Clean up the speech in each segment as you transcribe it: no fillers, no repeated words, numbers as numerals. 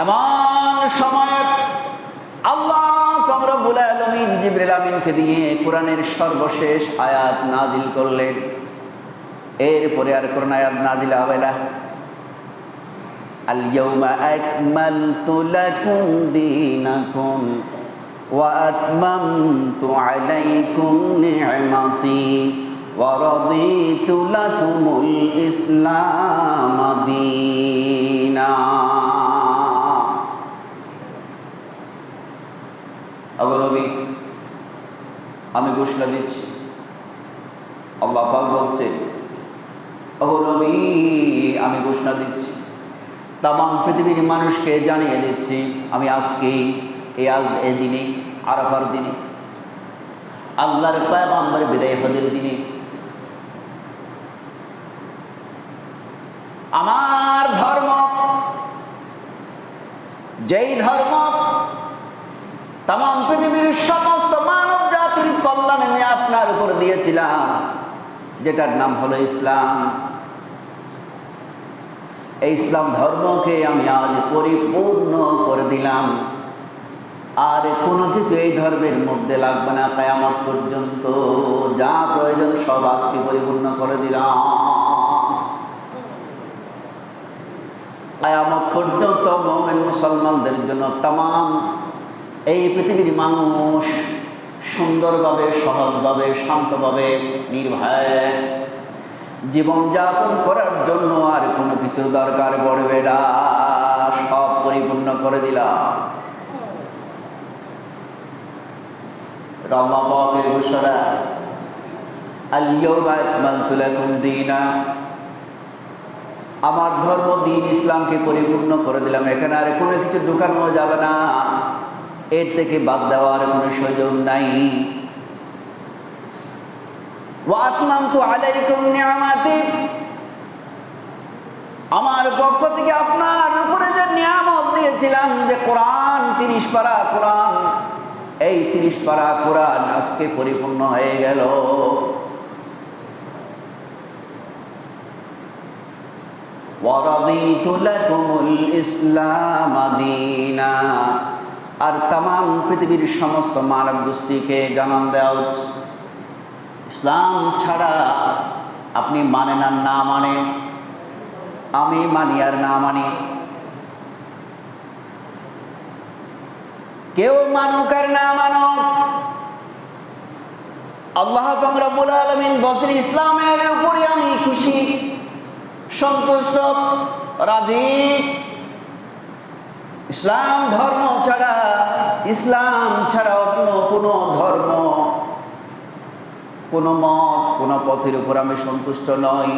এমন সময় আল্লাহ রব্বুল আলামিন জিবরিল আমিনকে দিয়ে কোরআনের সর্বশেষ আয়াত নাজিল করলেন। এরপরে আর কোন আয়াত নাজিল হবে না। আল ইয়াউমা আকমালতু লাকুম দীনাকুম ওয়া আতমামতু আলাইকুম নি'মাতি ওয়া রাদিতু লাকুমুল ইসলাম দীনা। নবী, আমি ঘোষণা দিচ্ছি, আল্লাহ পাক বলছে, নবী আমি ঘোষণা দিচ্ছি, তামাম পৃথিবীর মানুষকে জানিয়ে দিচ্ছি, আমি এই দিনে, আরাফার দিনে, আল্লাহর পয়গম্বর বিদায় হজের দিনে আমার ধর্ম, যেই ধর্ম তামাম পৃথিবীর সমস্ত মানব জাতির কল্যাণে আমি আপনার উপর দিয়েছিলাম, যেটার নাম হলো ইসলাম, এই ইসলাম ধর্মকে আমি আজ পরিপূর্ণ করে দিলাম। আর কোনো কিছু এই ধর্মের মধ্যে লাগবে না কিয়ামত পর্যন্ত। যা প্রয়োজন সব আজকে পরিপূর্ণ করে দিলাম। কিয়ামত পর্যন্ত মুমিন মুসলমানদের জন্য তামাম এই পৃথিবীর মানুষ সুন্দরভাবে, সহজভাবে, শান্তভাবে, নির্ভয়ে জীবনযাপন করার জন্য আর কোনো কিছু দরকার পড়বে না, সব পরিপূর্ণ করে দিলাম। আল্লাহ পাকের ঘোষণা, আল ইয়াউমা আকমালতু লাকুম দীনা, আমার ধর্ম দ্বীন ইসলামকে পরিপূর্ণ করে দিলাম। এখানে আর কোনো কিছু ঢুকানো যাবে না, এর থেকে বাদ দেওয়ার কোনো সুযোগ নাই। ওয়া আতমামতু আলাইকুম নি'মাতি, আমার পক্ষ থেকে আপনার উপরে যে নিয়ামত দিয়েছিলাম, যে কোরআন 30 পারা কোরআন, এই 30 পারা কোরআন আজকে পরিপূর্ণ হয়ে গেল। ওয়া রাদিতু লাকুমুল ইসলাম দীনা, আর তামাম পৃথিবীর সমস্ত মানব গোষ্ঠীকে জানান দেওয়া উচিত, ইসলাম ছাড়া আপনি মানেন আর না মানে, আমি মানি আর না মানি, কেউ মানুক আর না মানুক, আল্লাহ পাক রব্বুল আলামিন বলেন ইসলামের উপরে আমি খুশি, সন্তুষ্ট, রাজি। ইসলাম ছাড়া অন্য কোন ধর্ম, কোন মত, কোন পথের উপর আমি সন্তুষ্ট নই।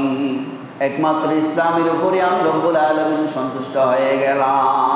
একমাত্র ইসলামের উপরে আমি রব্বুল আলামিন সন্তুষ্ট হয়ে গেলাম।